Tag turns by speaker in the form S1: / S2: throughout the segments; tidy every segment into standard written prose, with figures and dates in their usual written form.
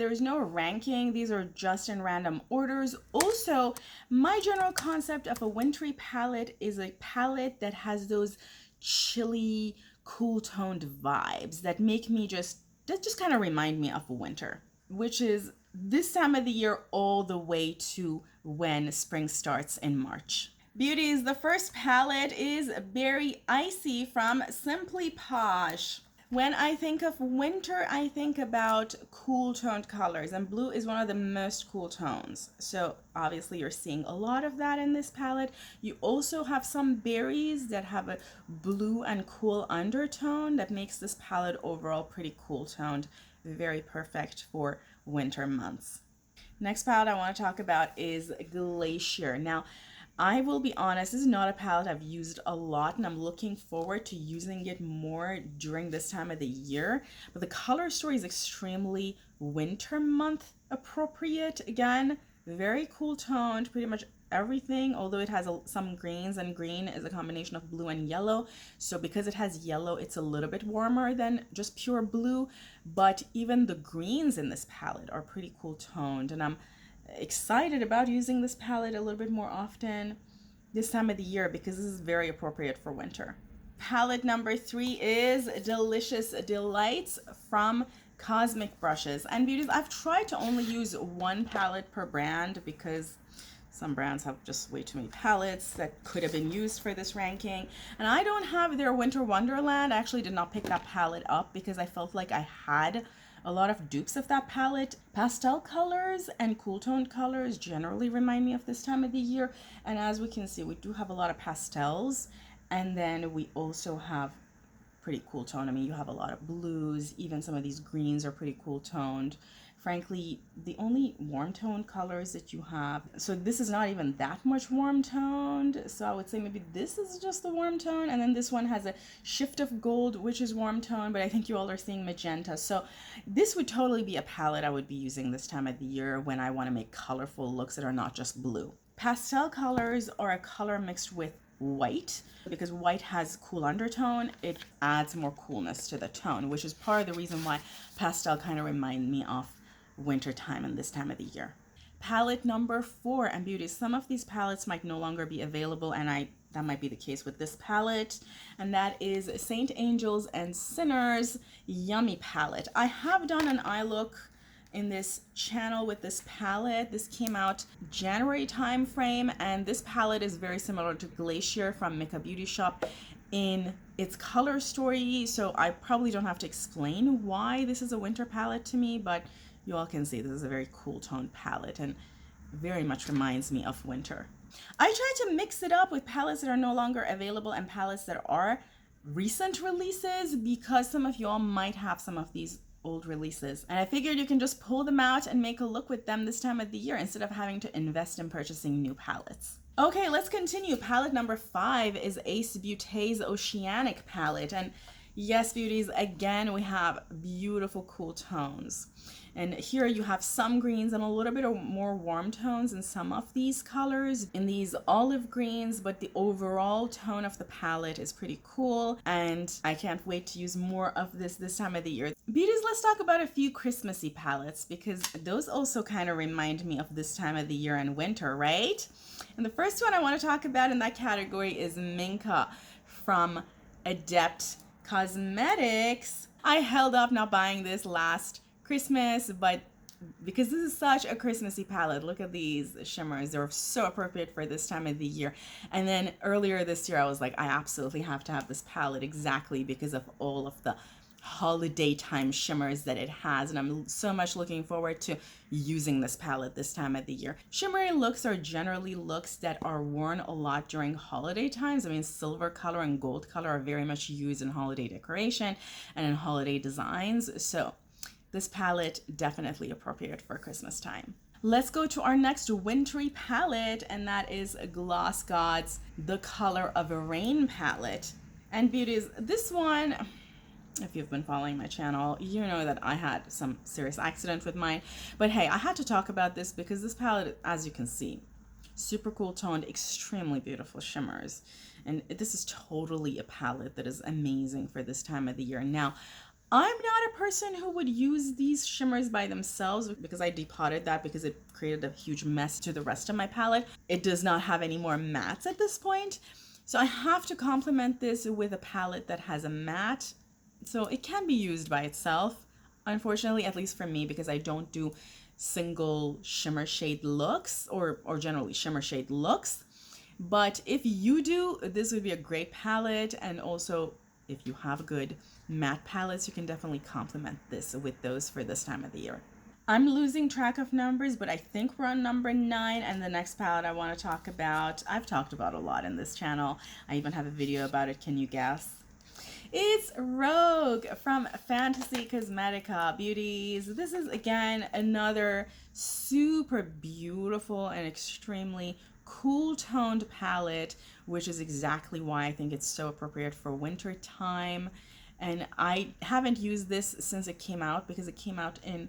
S1: there's no ranking. These are just in random orders. Also, my general concept of a wintry palette is a palette that has those chilly, cool toned vibes that make me that just kind of remind me of winter, which is this time of the year all the way to when spring starts in March. Beauties, the first palette is Berry Icy from Simply Posh. When I think of winter, I think about cool toned colors, and blue is one of the most cool tones. So obviously you're seeing a lot of that in this palette. You also have some berries that have a blue and cool undertone that makes this palette overall pretty cool toned, very perfect for winter months. Next palette I want to talk about is Glacier. Now, I will be honest, this is not a palette I've used a lot, and I'm looking forward to using it more during this time of the year. But the color story is extremely winter month appropriate. Again, very cool toned, pretty much everything, although it has some greens, and green is a combination of blue and yellow. So because it has yellow, it's a little bit warmer than just pure blue. But even the greens in this palette are pretty cool toned, and I'm excited about using this palette a little bit more often this time of the year because this is very appropriate for winter. Palette number 3 is Delicious Delights from Cosmic Brushes. And Beauties, I've tried to only use one palette per brand because some brands have just way too many palettes that could have been used for this ranking. And I don't have their Winter Wonderland. I actually did not pick that palette up because I felt like I had a lot of dupes of that palette. Pastel colors and cool toned colors generally remind me of this time of the year. And as we can see, we do have a lot of pastels. And then we also have pretty cool tone. I mean, you have a lot of blues, even some of these greens are pretty cool toned. Frankly, the only warm toned colors that you have, so this is not even that much warm toned, so I would say maybe this is just the warm tone, and then this one has a shift of gold, which is warm tone, but I think you all are seeing magenta. So this would totally be a palette I would be using this time of the year when I want to make colorful looks that are not just blue. Pastel colors are a color mixed with white, because white has cool undertone. It adds more coolness to the tone, which is part of the reason why pastel kind of remind me of winter time and this time of the year. Palette number 4, and Beauties, some of these palettes might no longer be available, and that might be the case with this palette, and that is Saint Angels and Sinners Yummy palette. I have done an eye look in this channel with this palette. This came out January time frame, and this palette is very similar to Glacier from Mika Beauty Shop in its color story, so I probably don't have to explain why this is a winter palette to me, but you all can see this is a very cool toned palette and very much reminds me of winter. I try to mix it up with palettes that are no longer available and palettes that are recent releases because some of you all might have some of these old releases, and I figured you can just pull them out and make a look with them this time of the year instead of having to invest in purchasing new palettes. Okay, let's continue. Palette number 5 is Ace Beauté's Oceanic palette, and yes, Beauties, again we have beautiful cool tones. And here you have some greens and a little bit of more warm tones in some of these colors, in these olive greens, but the overall tone of the palette is pretty cool, and I can't wait to use more of this time of the year. Beauties, let's talk about a few Christmassy palettes because those also kind of remind me of this time of the year and winter, right? And the first one I want to talk about in that category is Minka from Adept Cosmetics. I held up not buying this last Christmas, but because this is such a Christmassy palette, look at these shimmers. They're so appropriate for this time of the year. And then earlier this year, I was like, I absolutely have to have this palette exactly because of all of the holiday time shimmers that it has, and I'm so much looking forward to using this palette this time of the year. Shimmery looks are generally looks that are worn a lot during holiday times. I mean, silver color and gold color are very much used in holiday decoration and in holiday designs, so this palette definitely appropriate for Christmas time. Let's go to our next wintry palette, and that is Gloss Gods The Color of Rain palette. And Beauties, this one, if you've been following my channel, you know that I had some serious accident with mine. But hey, I had to talk about this because this palette, as you can see, super cool toned, extremely beautiful shimmers. And this is totally a palette that is amazing for this time of the year. Now, I'm not a person who would use these shimmers by themselves because I depotted that because it created a huge mess to the rest of my palette. It does not have any more mattes at this point. So I have to complement this with a palette that has a matte. So it can be used by itself. Unfortunately, at least for me, because I don't do single shimmer shade looks or generally shimmer shade looks. But if you do, this would be a great palette. And also, if you have good matte palettes, you can definitely complement this with those for this time of the year. I'm losing track of numbers, but I think we're on number 9. And the next palette I want to talk about, I've talked about a lot in this channel. I even have a video about it. Can you guess? It's Rogue from Fantasy Cosmetica Beauties. This is again another super beautiful and extremely cool toned palette, which is exactly why I think it's so appropriate for winter time. And I haven't used this since it came out because it came out in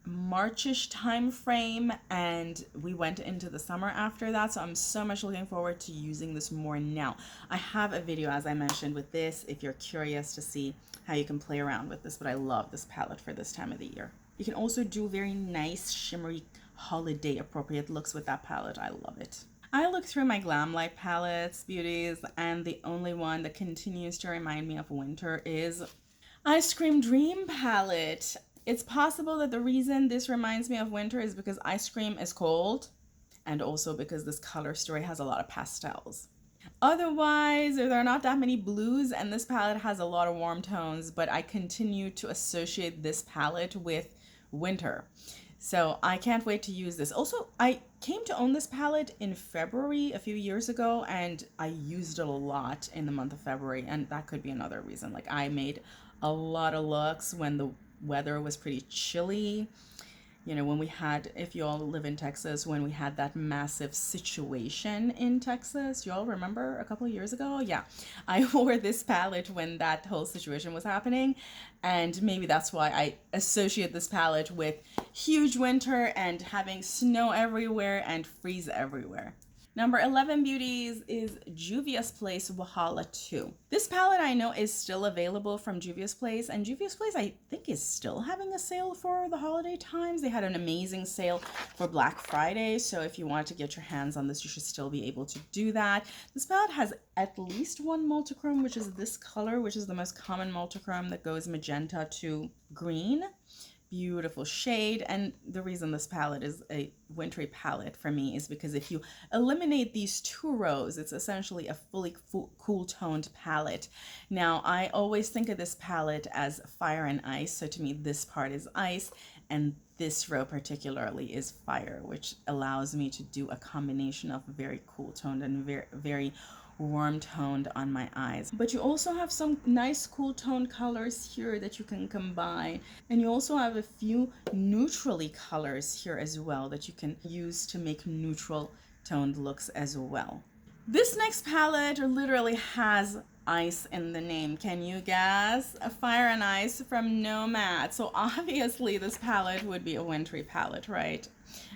S1: Marchish time frame and we went into the summer after that, so I'm so much looking forward to using this more now. I have a video, as I mentioned, with this if you're curious to see how you can play around with this, but I love this palette for this time of the year. You can also do very nice shimmery holiday appropriate looks with that palette. I love it. I look through my Glam Light palettes, Beauties, and the only one that continues to remind me of winter is Ice Cream Dream palette. It's possible that the reason this reminds me of winter is because ice cream is cold and also because this color story has a lot of pastels. Otherwise, there are not that many blues and this palette has a lot of warm tones, but I continue to associate this palette with winter. So I can't wait to use this. Also, I came to own this palette in February a few years ago and I used it a lot in the month of February, and that could be another reason. Like I made a lot of looks when the weather was pretty chilly. You know, when we had, if you all live in Texas, when we had that massive situation in Texas, you all remember a couple of years ago? Yeah, I wore this palette when that whole situation was happening. And maybe that's why I associate this palette with huge winter and having snow everywhere and freeze everywhere. Number 11, Beauties, is Juvia's Place Wahala 2. This palette I know is still available from Juvia's Place, and Juvia's Place I think is still having a sale for the holiday times. They had an amazing sale for Black Friday, so if you want to get your hands on this, you should still be able to do that. This palette has at least one multichrome, which is this color, which is the most common multichrome that goes magenta to green. Beautiful shade, and the reason this palette is a wintry palette for me is because if you eliminate these 2 rows, it's essentially a fully cool toned palette. Now I always think of this palette as fire and ice, so to me this part is ice and this row particularly is fire, which allows me to do a combination of very cool toned and very warm toned on my eyes. But you also have some nice cool toned colors here that you can combine, and you also have a few neutrally colors here as well that you can use to make neutral toned looks as well. This next palette literally has ice in the name. Can you guess? A Fire and Ice from Nomad. So obviously this palette would be a wintry palette, right?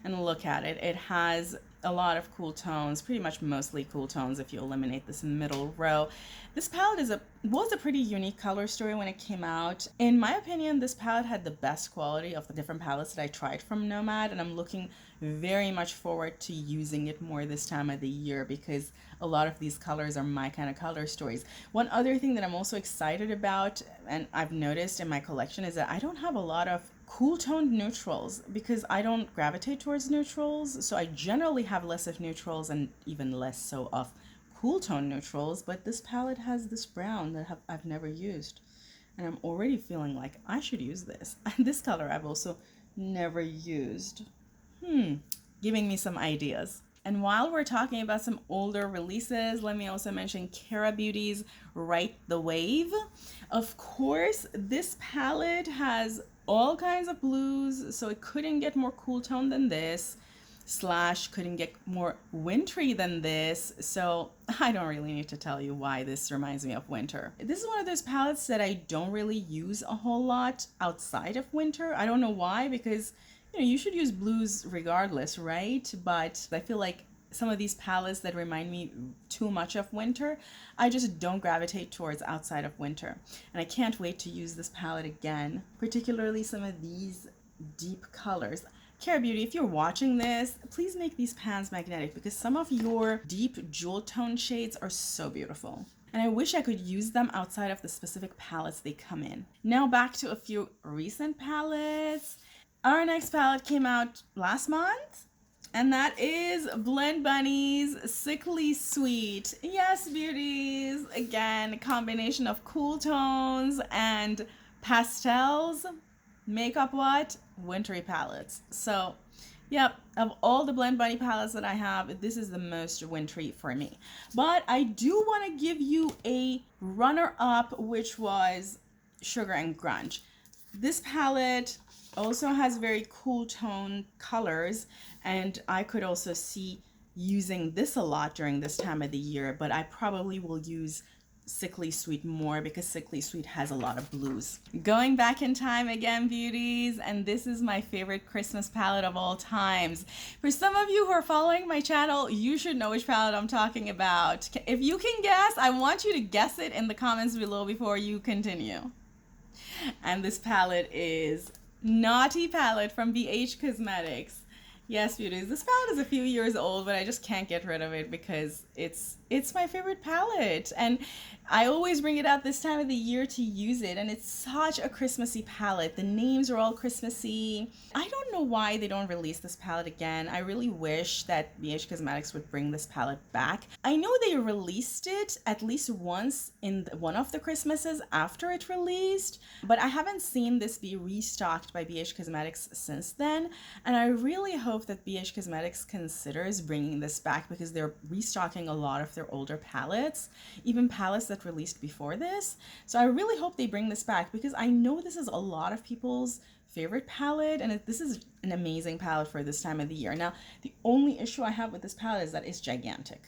S1: And look at it. It has a lot of cool tones, pretty much mostly cool tones if you eliminate this middle row. This palette was a pretty unique color story when it came out. In my opinion, this palette had the best quality of the different palettes that I tried from Nomad, and I'm looking very much forward to using it more this time of the year because a lot of these colors are my kind of color stories. One other thing that I'm also excited about, and I've noticed in my collection, is that I don't have a lot of cool toned neutrals because I don't gravitate towards neutrals. So I generally have less of neutrals and even less so of cool tone neutrals, but this palette has this brown that I've never used. And I'm already feeling like I should use this. And this color I've also never used. Giving me some ideas. And while we're talking about some older releases, let me also mention Kara Beauty's Ride the Wave. Of course, this palette has all kinds of blues, so it couldn't get more cool tone than this, / couldn't get more wintry than this, so I don't really need to tell you why this reminds me of winter. This is one of those palettes that I don't really use a whole lot outside of winter. I don't know why, because you should use blues regardless, right? But I feel like some of these palettes that remind me too much of winter, I just don't gravitate towards outside of winter. And I can't wait to use this palette again, particularly some of these deep colors. Cara Beauty, if you're watching this, please make these pans magnetic because some of your deep jewel tone shades are so beautiful. And I wish I could use them outside of the specific palettes they come in. Now back to a few recent palettes. Our next palette came out last month, and that is Blend Bunny's Sickly Sweet. Yes, beauties. Again, a combination of cool tones and pastels. Makeup what? Wintry palettes. So, yep, of all the Blend Bunny palettes that I have, this is the most wintry for me. But I do want to give you a runner-up, which was Sugar and Grunge. This palette also has very cool tone colors, and I could also see using this a lot during this time of the year, but I probably will use Sickly Sweet more because Sickly Sweet has a lot of blues. Going back in time again, beauties, and this is my favorite Christmas palette of all times. For some of you who are following my channel, you should know which palette I'm talking about. If you can guess, I want you to guess it in the comments below before you continue. And this palette is Naughty Palette from BH Cosmetics. Yes, beauties, this palette is a few years old, but I just can't get rid of it because it's my favorite palette. And I always bring it out this time of the year to use it, and it's such a Christmassy palette. The names are all Christmassy. I don't know why they don't release this palette again. I really wish that BH Cosmetics would bring this palette back. I know they released it at least once in one of the Christmases after it released, but I haven't seen this be restocked by BH Cosmetics since then, and I really hope that BH Cosmetics considers bringing this back because they're restocking a lot of their older palettes, even palettes that released before this. So I really hope they bring this back because I know this is a lot of people's favorite palette, and this is an amazing palette for this time of the year. Now, the only issue I have with this palette is that it's gigantic.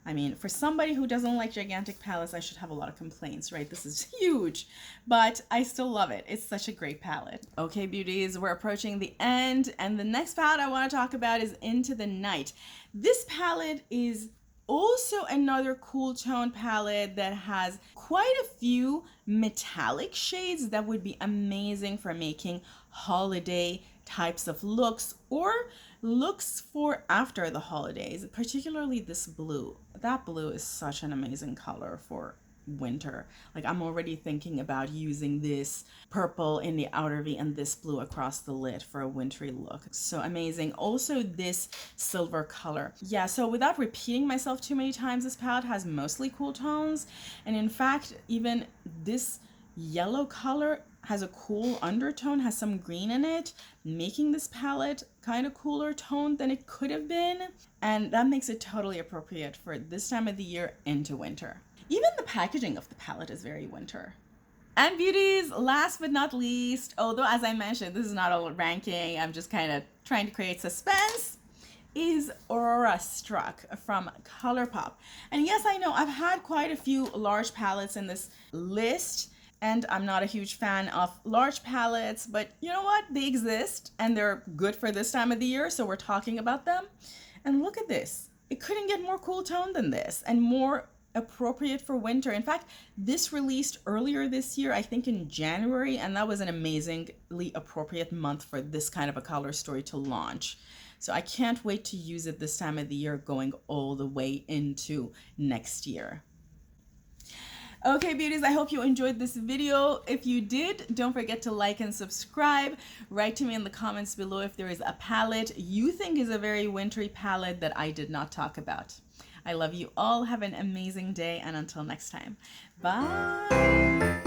S1: I mean, for somebody who doesn't like gigantic palettes, I should have a lot of complaints, right? This is huge, but I still love it. It's such a great palette. Okay, beauties, we're approaching the end, and the next palette I want to talk about is Into the Night. This palette is also another cool tone palette that has quite a few metallic shades that would be amazing for making holiday types of looks or looks for after the holidays, particularly this blue. That blue is such an amazing color for winter. Like, I'm already thinking about using this purple in the outer V and this blue across the lid for a wintry look. So amazing. Also this silver color. Yeah, so without repeating myself too many times, this palette has mostly cool tones, and in fact even this yellow color has a cool undertone, has some green in it, making this palette kind of cooler toned than it could have been, and that makes it totally appropriate for this time of the year into winter. Even the packaging of the palette is very winter. And beauties, last but not least, although as I mentioned, this is not a ranking, I'm just kind of trying to create suspense, is Aurora Struck from ColourPop. And yes, I know I've had quite a few large palettes in this list, and I'm not a huge fan of large palettes, but you know what? They exist and they're good for this time of the year, so we're talking about them. And look at this. It couldn't get more cool tone than this and more appropriate for winter. In fact, this released earlier this year, I think in January, and that was an amazingly appropriate month for this kind of a color story to launch. So I can't wait to use it this time of the year going all the way into next year. Okay, beauties, I hope you enjoyed this video. If you did, don't forget to like and subscribe. Write to me in the comments below if there is a palette you think is a very wintry palette that I did not talk about. I love you all. Have an amazing day, and until next time, bye.